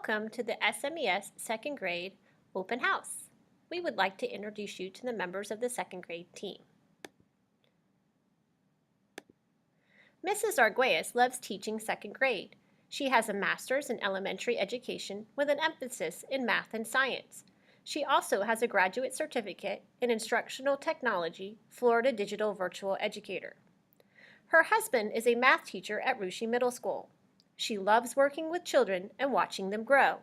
Welcome to the SMES second grade open house. We would like to introduce you to the members of the second grade team. Mrs. Arguelles loves teaching second grade. She has a master's in elementary education with an emphasis in math and science. She also has a graduate certificate in instructional technology, Florida Digital Virtual Educator. Her husband is a math teacher at Russia Middle School. She loves working with children and watching them grow.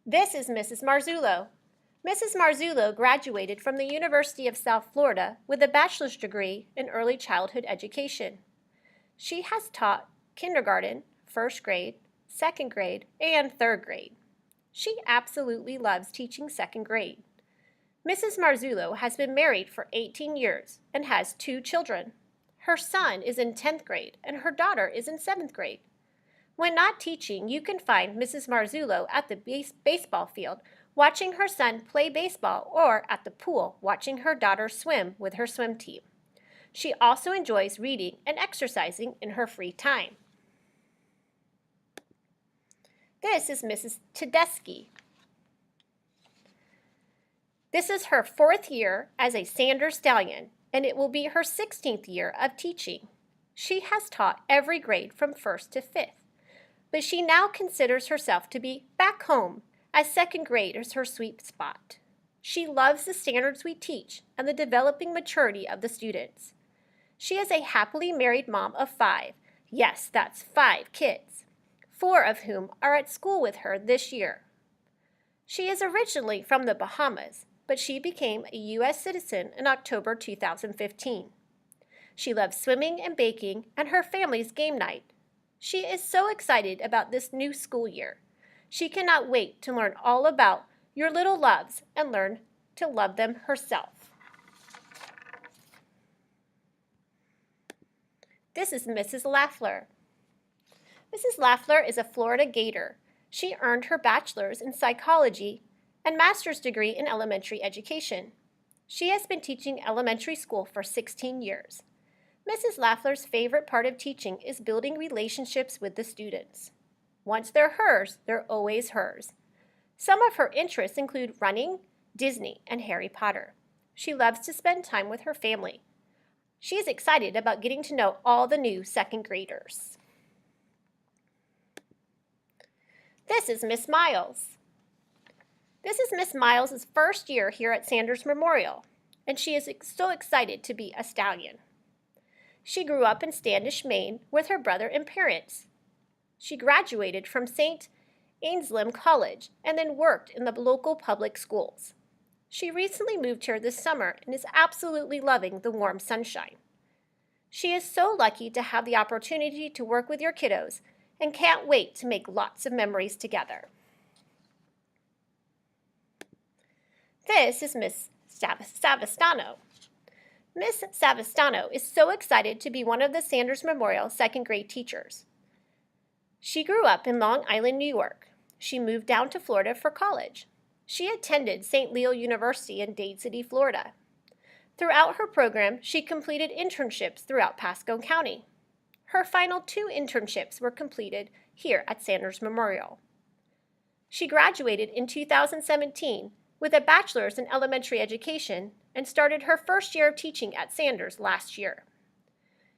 This is Mrs. Marzullo. Mrs. Marzullo graduated from the University of South Florida with a bachelor's degree in early childhood education. She has taught kindergarten, first grade, second grade, and third grade. She absolutely loves teaching second grade. Mrs. Marzullo has been married for 18 years and has 2 children. Her son is in 10th grade and her daughter is in 7th grade. When not teaching, you can find Mrs. Marzullo at the baseball field watching her son play baseball or at the pool watching her daughter swim with her swim team. She also enjoys reading and exercising in her free time. This is Mrs. Tedeschi. This is her 4th year as a Sanders Stallion, and it will be her 16th year of teaching. She has taught every grade from 1st to 5th, but she now considers herself to be back home, as second grade is her sweet spot. She loves the standards we teach and the developing maturity of the students. She is a happily married mom of 5. Yes, that's 5 kids, 4 of whom are at school with her this year. She is originally from the Bahamas, but she became a U.S. citizen in October 2015. She loves swimming and baking and her family's game night. She is so excited about this new school year. She cannot wait to learn all about your little loves and learn to love them herself. This is Mrs. Lafleur. Mrs. Lafleur is a Florida Gator. She earned her bachelor's in psychology and master's degree in elementary education. She has been teaching elementary school for 16 years. Mrs. Lafleur's favorite part of teaching is building relationships with the students. Once they're hers, they're always hers. Some of her interests include running, Disney, and Harry Potter. She loves to spend time with her family. She is excited about getting to know all the new second graders. This is Miss Miles. This is Miss Miles' first year here at Sanders Memorial, and she is so excited to be a stallion. She grew up in Standish, Maine with her brother and parents. She graduated from St. Anselm College and then worked in the local public schools. She recently moved here this summer and is absolutely loving the warm sunshine. She is so lucky to have the opportunity to work with your kiddos and can't wait to make lots of memories together. This is Miss Savastano. Miss Savastano is so excited to be one of the Sanders Memorial second grade teachers. She grew up in Long Island, New York. She moved down to Florida for college. She attended St. Leo University in Dade City, Florida. Throughout her program, she completed internships throughout Pasco County. Her final 2 internships were completed here at Sanders Memorial. She graduated in 2017 with a bachelor's in elementary education and started her first year of teaching at Sanders last year.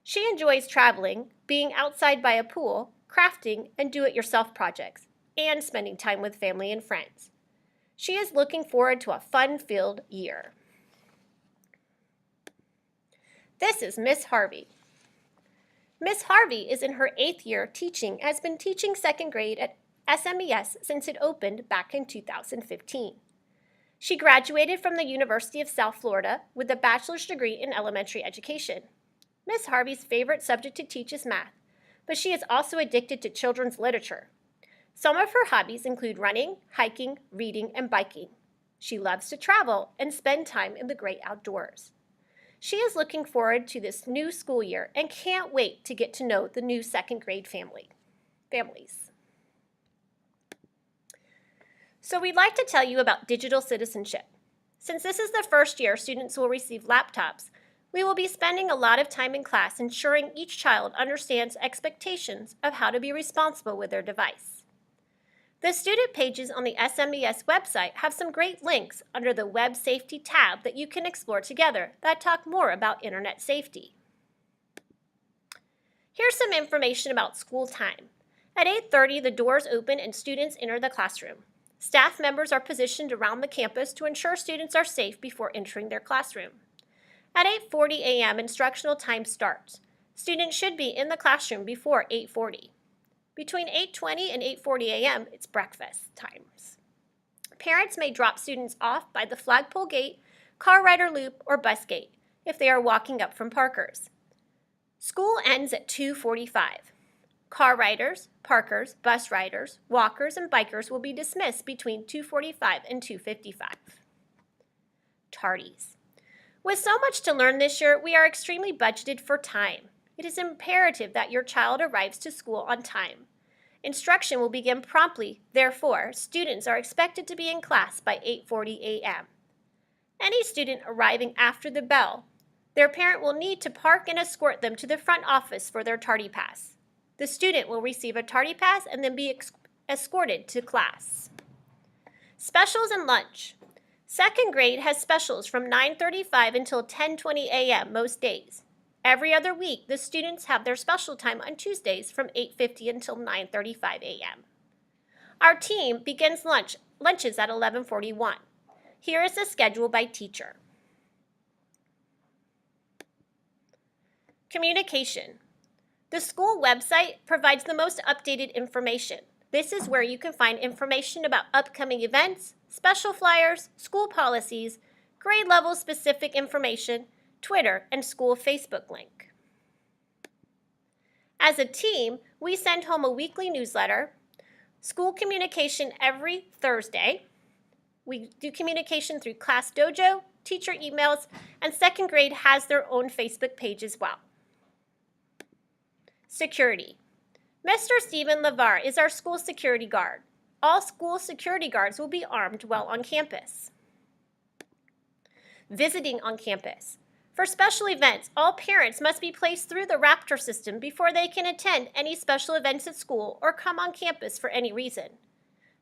She enjoys traveling, being outside by a pool, crafting, and do-it-yourself projects, and spending time with family and friends. She is looking forward to a fun-filled year. This is Miss Harvey. Miss Harvey is in her 8th year teaching and has been teaching second grade at SMES since it opened back in 2015. She graduated from the University of South Florida with a bachelor's degree in elementary education. Miss Harvey's favorite subject to teach is math, but she is also addicted to children's literature. Some of her hobbies include running, hiking, reading, and biking. She loves to travel and spend time in the great outdoors. She is looking forward to this new school year and can't wait to get to know the new second grade families. So we'd like to tell you about digital citizenship. Since this is the first year students will receive laptops, We will be spending a lot of time in class ensuring each child understands expectations of how to be responsible with their device. The student pages on the SMES website have some great links under the Web Safety tab that you can explore together that talk more about internet safety. Here's some information about school time. At 8:30, the doors open and students enter the classroom. Staff members are positioned around the campus to ensure students are safe before entering their classroom. At 8:40 a.m., instructional time starts. Students should be in the classroom before 8:40. Between 8:20 and 8:40 a.m., it's breakfast times. Parents may drop students off by the flagpole gate, car rider loop, or bus gate if they are walking up from Parkers. School ends at 2:45. Car riders, parkers, bus riders, walkers, and bikers will be dismissed between 2:45 and 2:55. Tardies. With so much to learn this year, we are extremely budgeted for time. It is imperative that your child arrives to school on time. Instruction will begin promptly, therefore, students are expected to be in class by 8:40 a.m. Any student arriving after the bell, their parent will need to park and escort them to the front office for their tardy pass. The student will receive a tardy pass and then be escorted to class. Specials and lunch. Second grade has specials from 9:35 until 10:20 a.m. most days. Every other week, the students have their special time on Tuesdays from 8:50 until 9:35 a.m. Our team begins lunches at 11:41. Here is the schedule by teacher. Communication. The school website provides the most updated information. This is where you can find information about upcoming events, special flyers, school policies, grade level specific information, Twitter, and school Facebook link. As a team, we send home a weekly newsletter, school communication every Thursday. We do communication through Class Dojo, teacher emails, and second grade has their own Facebook page as well. Security. Mr. Stephen LeVar is our school security guard. All school security guards will be armed while on campus. Visiting on campus. For special events, all parents must be placed through the Raptor system before they can attend any special events at school or come on campus for any reason.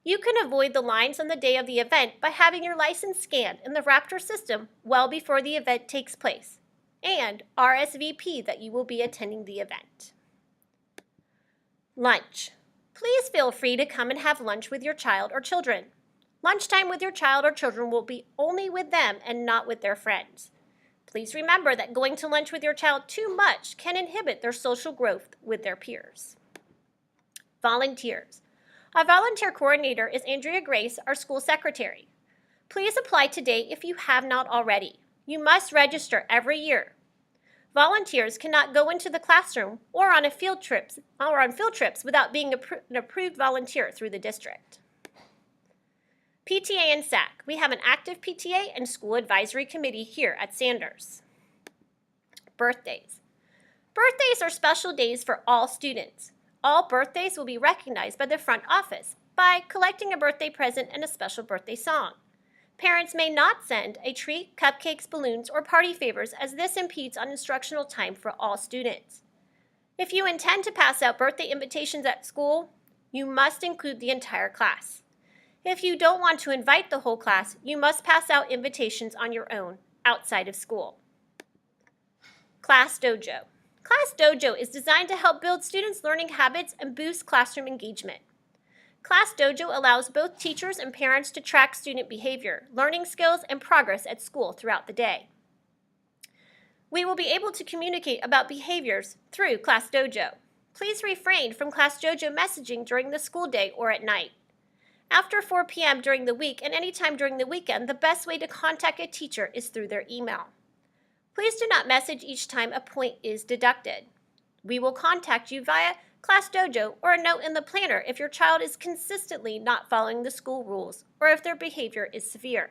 You can avoid the lines on the day of the event by having your license scanned in the Raptor system well before the event takes place, and RSVP that you will be attending the event. Lunch. Please feel free to come and have lunch with your child or children. Lunchtime with your child or children will be only with them and not with their friends. Please remember that going to lunch with your child too much can inhibit their social growth with their peers. Volunteers. Our volunteer coordinator is Andrea Grace, our school secretary. Please apply today if you have not already. You must register every year. Volunteers cannot go into the classroom or on field trips without being an approved volunteer through the district. PTA and SAC. We have an active PTA and school advisory committee here at Sanders. Birthdays. Birthdays are special days for all students. All birthdays will be recognized by the front office by collecting a birthday present and a special birthday song. Parents may not send a treat, cupcakes, balloons, or party favors as this impedes on instructional time for all students. If you intend to pass out birthday invitations at school, you must include the entire class. If you don't want to invite the whole class, you must pass out invitations on your own outside of school. Class Dojo. Class Dojo is designed to help build students' learning habits and boost classroom engagement. Class Dojo allows both teachers and parents to track student behavior, learning skills, and progress at school throughout the day. We will be able to communicate about behaviors through Class Dojo. Please refrain from Class Dojo messaging during the school day or at night. After 4 p.m. during the week and anytime during the weekend, the best way to contact a teacher is through their email. Please do not message each time a point is deducted. We will contact you via Class Dojo or a note in the planner if your child is consistently not following the school rules or if their behavior is severe.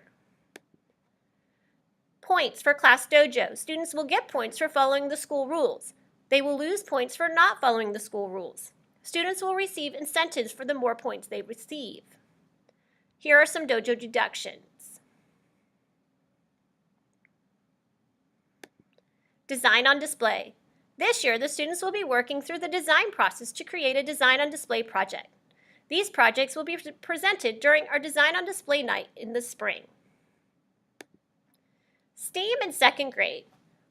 Points for Class Dojo. Students will get points for following the school rules. They will lose points for not following the school rules. Students will receive incentives for the more points they receive. Here are some dojo deductions. Design on display. This year, the students will be working through the design process to create a design on display project. These projects will be presented during our Design on Display night in the spring. STEAM in second grade.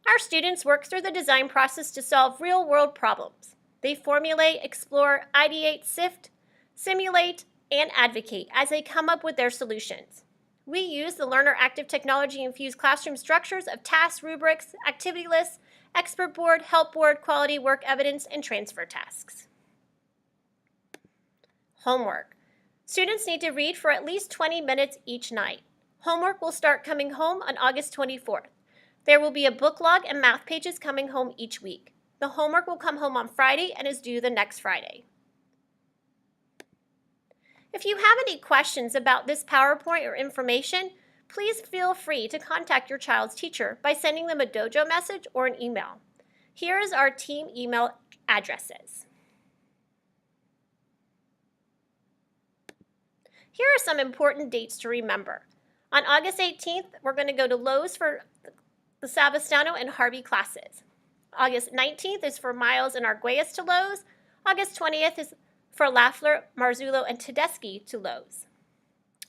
Our students work through the design process to solve real-world problems. They formulate, explore, ideate, sift, simulate, and advocate as they come up with their solutions. We use the Learner Active Technology-infused classroom structures of tasks, rubrics, activity lists, expert board, help board, quality work evidence, and transfer tasks. Homework. Students need to read for at least 20 minutes each night. Homework will start coming home on August 24th. There will be a book log and math pages coming home each week. The homework will come home on Friday and is due the next Friday. If you have any questions about this PowerPoint or information, please feel free to contact your child's teacher by sending them a Dojo message or an email. Here is our team email addresses. Here are some important dates to remember. On August 18th, we're going to go to Lowe's for the Savastano and Harvey classes. August 19th is for Miles and Arguelles to Lowe's. August 20th is for Lafler, Marzullo, and Tedeschi to Lowe's.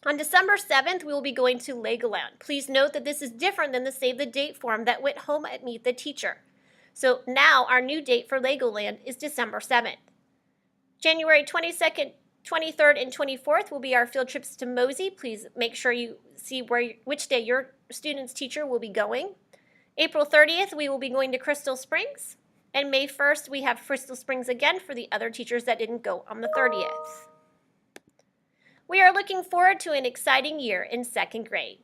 On December 7th, we will be going to Legoland. Please note that this is different than the Save the Date form that went home at Meet the Teacher. So now our new date for Legoland is December 7th. January 22nd, 23rd, and 24th will be our field trips to Mosey. Please make sure you see which day your student's teacher will be going. April 30th, we will be going to Crystal Springs. And May 1st, we have Crystal Springs again for the other teachers that didn't go on the 30th. We are looking forward to an exciting year in second grade.